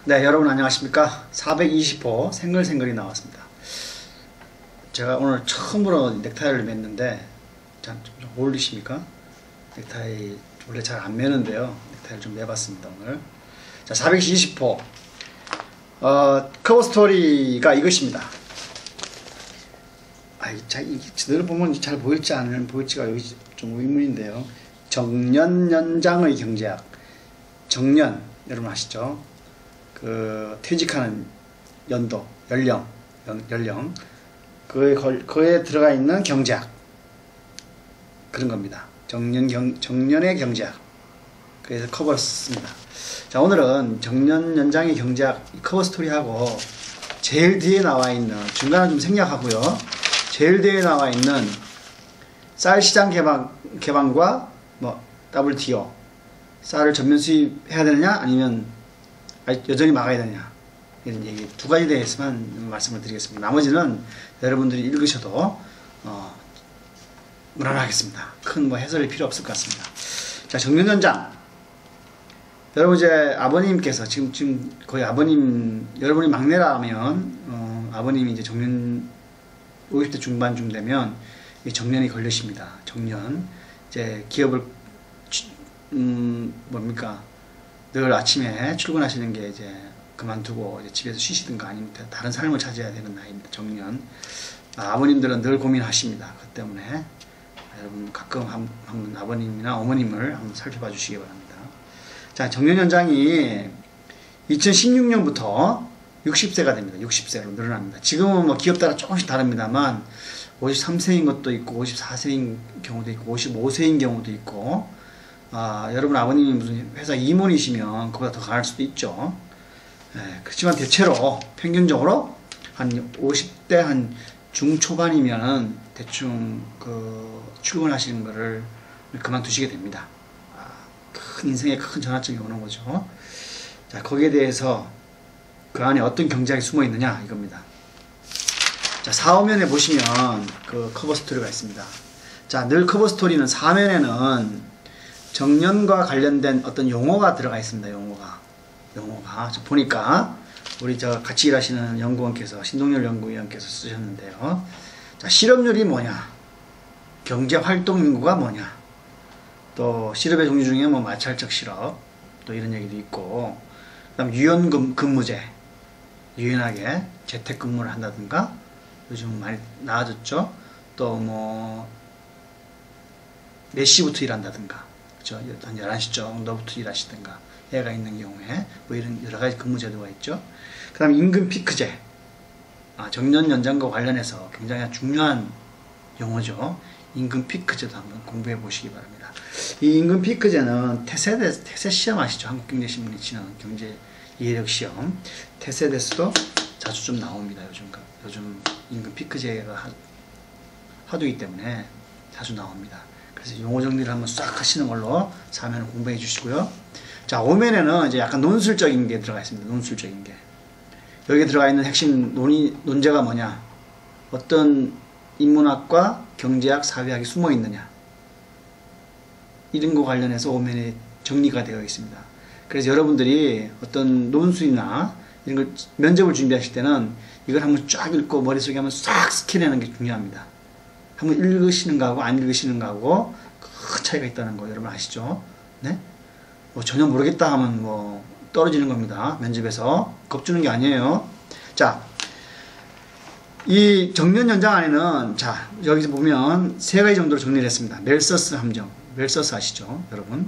네, 여러분 안녕하십니까? 420호 생글생글이 나왔습니다. 제가 오늘 처음으로 넥타이를 맸는데 좀 어울리십니까? 넥타이 원래 잘 안 매는데요. 넥타이를 좀 매봤습니다 오늘. 자, 420호 커버 스토리가 이것입니다. 이게 제대로 보면 잘 보일지 안 보일지가 여기 좀 의문인데요. 정년연장의 경제학. 정년 여러분 아시죠? 퇴직하는 연도, 연령, 그에 들어가 있는 경제학. 그런 겁니다. 정년의 경제학. 그래서 커버를 썼습니다. 자, 오늘은 정년 연장의 경제학 커버 스토리하고 제일 뒤에 나와 있는, 중간은 좀 생략하고요. 제일 뒤에 나와 있는 쌀 시장 개방과 WTO. 쌀을 전면 수입해야 되느냐, 아니면 여전히 막아야 되냐, 이런 얘기 두 가지에 대해서만 말씀을 드리겠습니다. 나머지는 여러분들이 읽으셔도 무난하겠습니다. 큰 해설이 필요 없을 것 같습니다. 자, 정년연장. 여러분 이제 아버님께서 지금 거의 여러분이 막내라면 아버님이 이제 정년 50대 중반쯤 되면 정년이 걸리십니다. 정년. 이제 기업을 늘 아침에 출근하시는 게 이제 그만두고 이제 집에서 쉬시든가 아니면 다른 삶을 찾아야 되는 나이입니다. 정년. 아버님들은 늘 고민하십니다. 그 때문에 여러분 가끔 한번 아버님이나 어머님을 한번 살펴봐 주시기 바랍니다. 자, 정년 연장이 2016년부터 60세가 됩니다. 60세로 늘어납니다. 지금은 기업 따라 조금씩 다릅니다만 53세인 것도 있고 54세인 경우도 있고 55세인 경우도 있고, 여러분 아버님이 무슨 회사 임원이시면 그보다 더 강할 수도 있죠. 그렇지만 대체로 평균적으로 한 50대 한 중초반이면 대충 출근하시는 거를 그만두시게 됩니다. 큰 인생에 큰 전환점이 오는 거죠. 자, 거기에 대해서 그 안에 어떤 경제학이 숨어 있느냐 이겁니다. 자, 4호면에 보시면 그 커버 스토리가 있습니다. 자, 늘 커버 스토리는 4면에는 정년과 관련된 어떤 용어가 들어가 있습니다. 용어가 보니까 우리 같이 일하시는 연구원께서, 신동열 연구위원께서 쓰셨는데요. 자, 실업률이 뭐냐, 경제활동 인구가 뭐냐, 또 실업의 종류 중에 마찰적 실업, 또 이런 얘기도 있고, 그 다음 유연근무제, 유연하게 재택근무를 한다든가, 요즘 많이 나아졌죠. 또 몇 시부터 일한다든가, 한 11시 정도부터 일하시든가, 애가 있는 경우에 이런 여러가지 근무 제도가 있죠. 그 다음에 임금 피크제. 정년 연장과 관련해서 굉장히 중요한 용어죠. 임금 피크제도 한번 공부해 보시기 바랍니다. 이 임금 피크제는 태세 시험 아시죠? 한국경제신문이 치는 경제 이해력 시험. 태세대에서도 자주 좀 나옵니다. 요즘 임금 피크제가 하도이기 때문에 자주 나옵니다. 그래서 용어 정리를 한번 싹 하시는 걸로 4면을 공부해 주시고요. 자, 5면에는 이제 약간 논술적인 게 들어가 있습니다. 논술적인 게. 여기에 들어가 있는 핵심 논제가 뭐냐, 어떤 인문학과 경제학, 사회학이 숨어 있느냐, 이런 거 관련해서 5면에 정리가 되어 있습니다. 그래서 여러분들이 어떤 논술이나 이런 걸 면접을 준비하실 때는 이걸 한번 쫙 읽고 머릿속에 한번 싹 스캔하는 게 중요합니다. 한번 읽으시는 거하고 안 읽으시는 거하고 큰 차이가 있다는 거 여러분 아시죠? 네? 전혀 모르겠다 하면 떨어지는 겁니다. 면접에서. 겁주는 게 아니에요. 자, 이 정년 연장 안에는, 자, 여기서 보면 세 가지 정도로 정리를 했습니다. 멜서스 함정. 멜서스 아시죠? 여러분.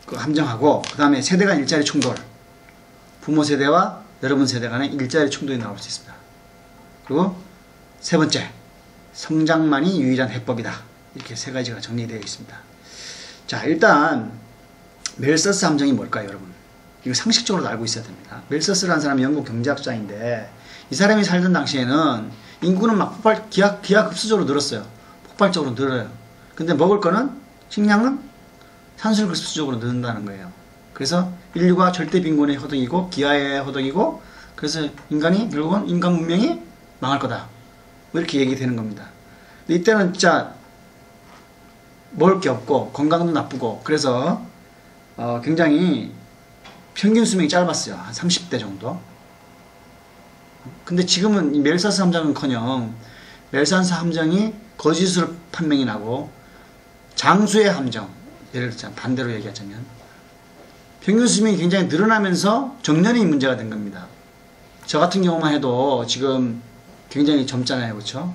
그 함정하고, 그 다음에 세대 간 일자리 충돌. 부모 세대와 여러분 세대 간의 일자리 충돌이 나올 수 있습니다. 그리고 세 번째, 성장만이 유일한 해법이다. 이렇게 세 가지가 정리되어 있습니다. 자, 일단 멜서스 함정이 뭘까요, 여러분? 이거 상식적으로 알고 있어야 됩니다. 멜서스라는 사람이 영국 경제학자인데, 이 사람이 살던 당시에는 인구는 기하급수적으로 늘었어요. 폭발적으로 늘어요. 근데 먹을 거는, 식량은 산술급수적으로 는다는 거예요. 그래서 인류가 절대 빈곤의 허덕이고 기아의 허덕이고, 그래서 인간이 결국은 인간 문명이 망할 거다. 이렇게 얘기되는 겁니다. 근데 이때는 진짜 먹을 게 없고 건강도 나쁘고, 그래서 굉장히 평균 수명이 짧았어요. 한 30대 정도. 근데 지금은 이 멜산스 함정은커녕 멜산스 함정이 거짓으로 판명이 나고 장수의 함정, 예를 들자면 반대로 얘기하자면 평균 수명이 굉장히 늘어나면서 정년이 문제가 된 겁니다. 저 같은 경우만 해도 지금 굉장히 젊잖아요. 그렇죠?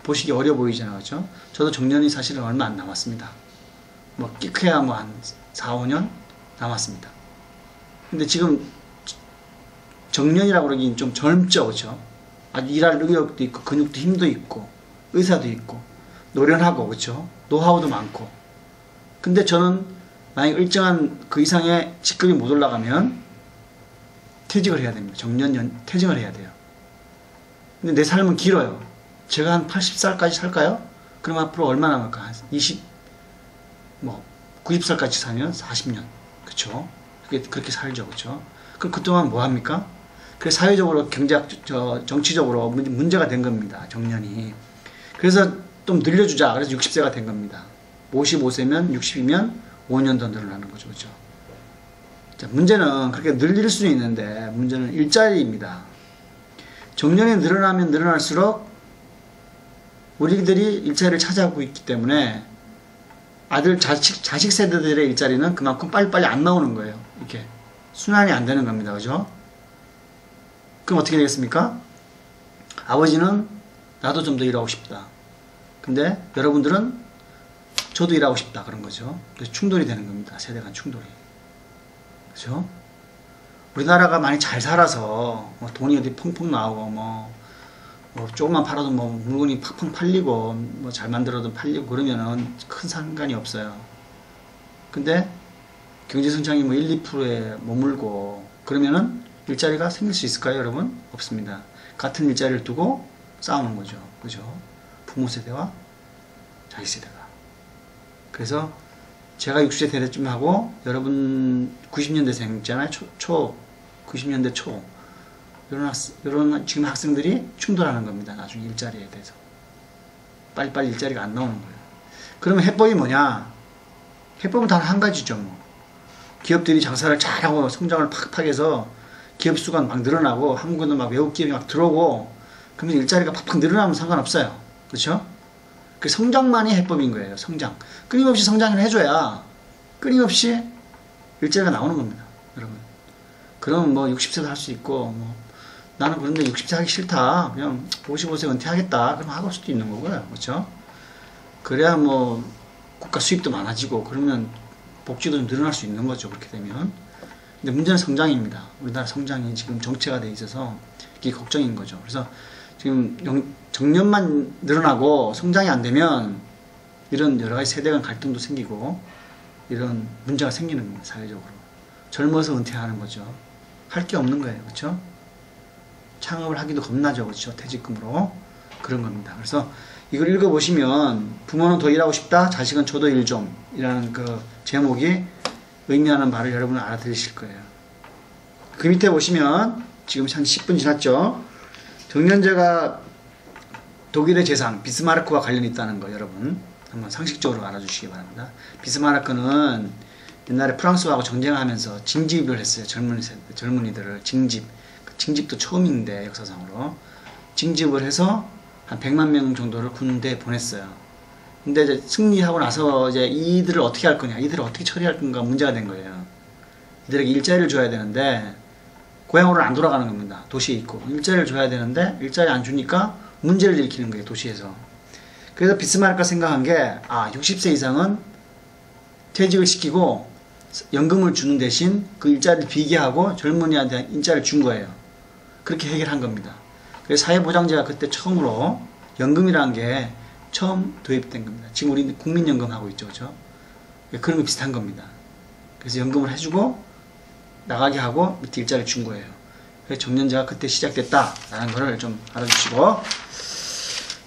보시기 어려 보이잖아요. 그렇죠? 저도 정년이 사실은 얼마 안 남았습니다. 뭐 끼크야 뭐 한 4, 5년 남았습니다. 근데 지금 정년이라고 그러긴 좀 젊죠. 그렇죠? 아주 일할 의욕도 있고 근육도 힘도 있고 의사도 있고 노련하고 그렇죠? 노하우도 많고. 근데 저는 만약 일정한 그 이상의 직급이 못 올라가면 퇴직을 해야 됩니다. 퇴직을 해야 돼요. 근데 내 삶은 길어요. 제가 한 80살까지 살까요? 그럼 앞으로 얼마 남을까? 한 90살까지 살면 40년. 그쵸? 그렇게 살죠. 그쵸? 그럼 그동안 뭐 합니까? 그래서 사회적으로, 정치적으로 문제가 된 겁니다. 정년이. 그래서 좀 늘려주자. 그래서 60세가 된 겁니다. 55세면 60이면 5년 더 늘어나는 거죠. 그쵸? 자, 문제는 그렇게 늘릴 수는 있는데, 문제는 일자리입니다. 정년이 늘어나면 늘어날수록 우리들이 일자리를 차지하고 있기 때문에 자식 세대들의 일자리는 그만큼 빨리빨리 안 나오는 거예요. 이렇게 순환이 안 되는 겁니다. 그죠? 그럼 어떻게 되겠습니까? 아버지는 나도 좀 더 일하고 싶다. 근데 여러분들은 저도 일하고 싶다. 그런 거죠. 그래서 충돌이 되는 겁니다. 세대 간 충돌이. 그죠? 우리나라가 많이 잘 살아서 뭐 돈이 어디 펑펑 나오고 뭐 조금만 팔아도 뭐 물건이 팍팍 팔리고 뭐 잘 만들어도 팔리고 그러면은 큰 상관이 없어요. 근데 경제 성장이 뭐 1, 2%에 머물고 그러면은 일자리가 생길 수 있을까요, 여러분? 없습니다. 같은 일자리를 두고 싸우는 거죠. 그죠? 부모 세대와 자기 세대가. 그래서 제가 60세 대대쯤 하고 여러분 90년대생 있잖아요. 90년대 초 이런 지금 학생들이 충돌하는 겁니다. 나중에 일자리에 대해서 빨리빨리 일자리가 안 나오는 거예요. 그러면 해법이 뭐냐? 해법은 단 한 가지죠. 뭐. 기업들이 장사를 잘하고 성장을 팍팍 해서 기업 수가 막 늘어나고 한국에도 막 외국 기업이 막 들어오고 그러면 일자리가 팍팍 늘어나면 상관없어요. 그렇죠? 그 성장만이 해법인 거예요. 성장. 끊임없이 성장을 해줘야 끊임없이 일자리가 나오는 겁니다. 여러분. 그러면 뭐 60세도 할 수 있고 뭐 나는 그런데 60세 하기 싫다. 그냥 55세 은퇴하겠다. 그럼 하고 할 수도 있는 거고요. 그렇죠? 그래야 뭐 국가 수입도 많아지고 그러면 복지도 좀 늘어날 수 있는 거죠. 그렇게 되면. 근데 문제는 성장입니다. 우리나라 성장이 지금 정체가 돼 있어서 이게 걱정인 거죠. 그래서 지금 정년만 늘어나고 성장이 안 되면 이런 여러 가지 세대 간 갈등도 생기고 이런 문제가 생기는 겁니다. 사회적으로. 젊어서 은퇴하는 거죠. 할 게 없는 거예요. 그렇죠? 창업을 하기도 겁나죠. 그렇죠? 퇴직금으로. 그런 겁니다. 그래서 이걸 읽어보시면 부모는 더 일하고 싶다. 자식은 저도 일 좀. 이라는 그 제목이 의미하는 말을 여러분은 알아들으실 거예요. 그 밑에 보시면 지금 한 10분 지났죠? 정년제가 독일의 재상 비스마르크와 관련이 있다는 거 여러분 한번 상식적으로 알아주시기 바랍니다. 비스마르크는 옛날에 프랑스하고 전쟁하면서 징집을 했어요. 젊은이들을 징집도 처음인데 역사상으로 징집을 해서 한 100만 명 정도를 군대에 보냈어요. 근데 이제 승리하고 나서 이제 이들을 어떻게 할 거냐, 이들을 어떻게 처리할 건가 문제가 된 거예요. 이들에게 일자리를 줘야 되는데 고향으로는 안 돌아가는 겁니다. 도시에 있고 일자리를 줘야 되는데 일자리 안 주니까 문제를 일으키는 거예요. 도시에서. 그래서 비스마르크가 생각한 게 60세 이상은 퇴직을 시키고 연금을 주는 대신 그 일자리를 비게 하고 젊은이한테 일자리를 준 거예요. 그렇게 해결한 겁니다. 그래서 사회보장제가 그때 처음으로 연금이라는 게 처음 도입된 겁니다. 지금 우리 국민연금 하고 있죠. 그렇죠? 그런 거 비슷한 겁니다. 그래서 연금을 해주고 나가게 하고 밑에 일자리를 준 거예요. 그래서 정년제가 그때 시작됐다라는 거를 좀 알아주시고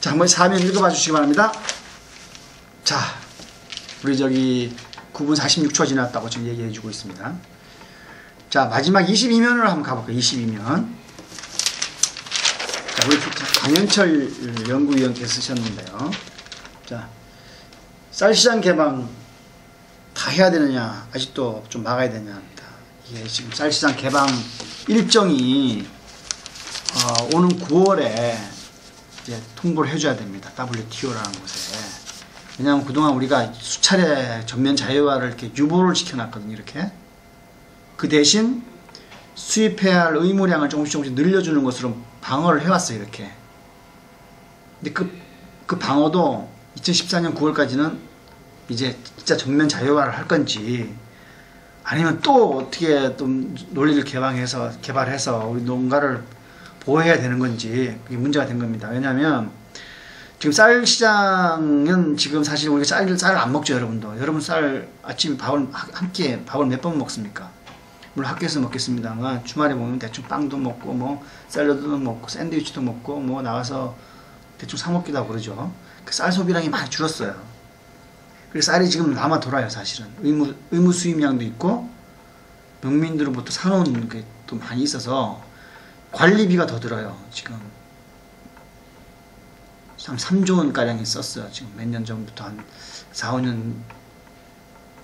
자, 한번 사면 읽어봐 주시기 바랍니다. 자, 우리 저기 9분 46초 지났다고 지금 얘기해 주고 있습니다. 자, 마지막 22면으로 한번 가볼까요? 22면. 자, 우리 강현철 연구위원께서 쓰셨는데요. 자, 쌀시장 개방 다 해야 되느냐, 아직도 좀 막아야 되냐 합니다. 이게 지금 쌀시장 개방 일정이 오는 9월에 이제 통보를 해줘야 됩니다. WTO라는 곳에. 왜냐하면 그동안 우리가 수차례 전면 자유화를 이렇게 유보를 시켜놨거든요. 이렇게. 그 대신 수입해야 할 의무량을 조금씩 늘려주는 것으로 방어를 해왔어요. 이렇게. 근데 그 방어도 2014년 9월까지는 이제 진짜 전면 자유화를 할 건지 아니면 또 어떻게 좀 논리를 개발해서 우리 농가를 보호해야 되는 건지 그게 문제가 된 겁니다. 왜냐하면 지금 쌀 시장은 지금 사실 우리가 쌀을 안 먹죠, 여러분도. 여러분 쌀 아침에 밥을 몇 번 먹습니까? 물론 학교에서 먹겠습니다만 주말에 보면 대충 빵도 먹고 뭐 샐러드도 먹고 샌드위치도 먹고 뭐 나가서 대충 사 먹기도 하고 그러죠. 그 쌀 소비량이 많이 줄었어요. 그래서 쌀이 지금 남아 돌아요, 사실은. 의무 수입량도 있고 농민들로부터 사놓은 게 또 많이 있어서 관리비가 더 들어요. 지금 한 3조 원 가량이 썼어요. 지금 몇 년 전부터 한 4, 5년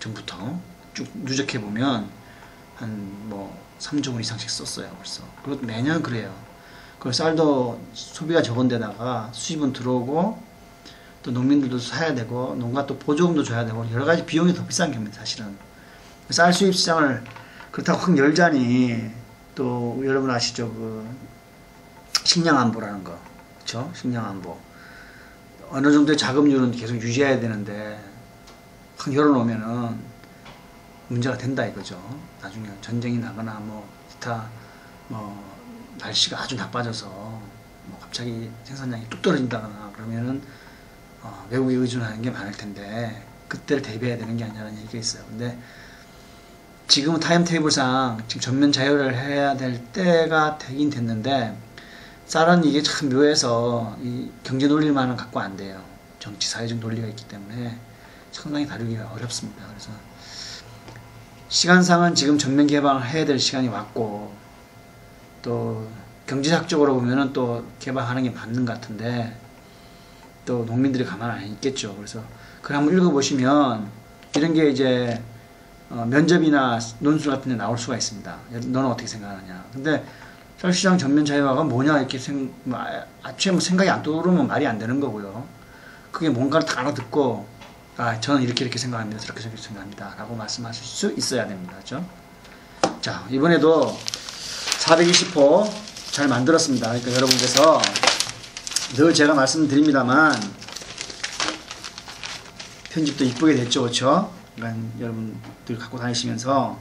전부터 쭉 누적해 보면 한 뭐 3조 원 이상씩 썼어요. 벌써. 그것도 매년 그래요. 그 쌀도 소비가 적은 데다가 수입은 들어오고 또 농민들도 사야 되고 농가 또 보조금도 줘야 되고 여러 가지 비용이 더 비싼 겁니다, 사실은. 쌀 수입 시장을 그렇다고 확 열자니 또 여러분 아시죠? 그 식량안보라는 거. 그렇죠? 식량안보. 어느 정도의 자금률은 계속 유지해야 되는데 확 열어놓으면은 문제가 된다 이거죠. 나중에 전쟁이 나거나 뭐 기타 뭐 날씨가 아주 나빠져서 뭐 갑자기 생산량이 뚝 떨어진다거나 그러면은 외국에 의존하는 게 많을 텐데 그때를 대비해야 되는 게 아니라는 얘기가 있어요. 근데 지금은 타임테이블상 지금 전면 자유를 해야 될 때가 되긴 됐는데 쌀은 이게 참 묘해서 이 경제 논리만은 갖고 안 돼요. 정치 사회적 논리가 있기 때문에 상당히 다루기가 어렵습니다. 그래서 시간상은 지금 전면 개방을 해야 될 시간이 왔고 또 경제학적으로 보면은 또 개방하는 게 맞는 것 같은데 또 농민들이 가만 안 있겠죠. 그래서 그걸 한번 읽어보시면 이런 게 이제 면접이나 논술 같은 데 나올 수가 있습니다. 너는 어떻게 생각하느냐. 근데 쌀시장 전면 자유화가 뭐냐 이렇게 아침에 뭐 생각이 안 떠오르면 말이 안 되는 거고요. 그게 뭔가를 다 알아듣고 저는 이렇게 생각합니다. 저렇게 생각합니다. 라고 말씀하실 수 있어야 됩니다. 그렇죠? 자, 이번에도 420호 잘 만들었습니다. 그러니까 여러분께서 늘 제가 말씀드립니다만 편집도 이쁘게 됐죠. 그렇죠? 그러니까 여러분들 갖고 다니시면서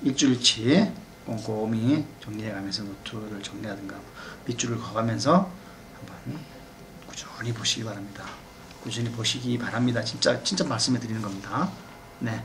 일주일치 꼼꼼히 정리해가면서 노트를 정리하든가 밑줄을 그어가면서 한번 꾸준히 보시기 바랍니다. 꾸준히 보시기 바랍니다. 진짜 말씀해 드리는 겁니다. 네.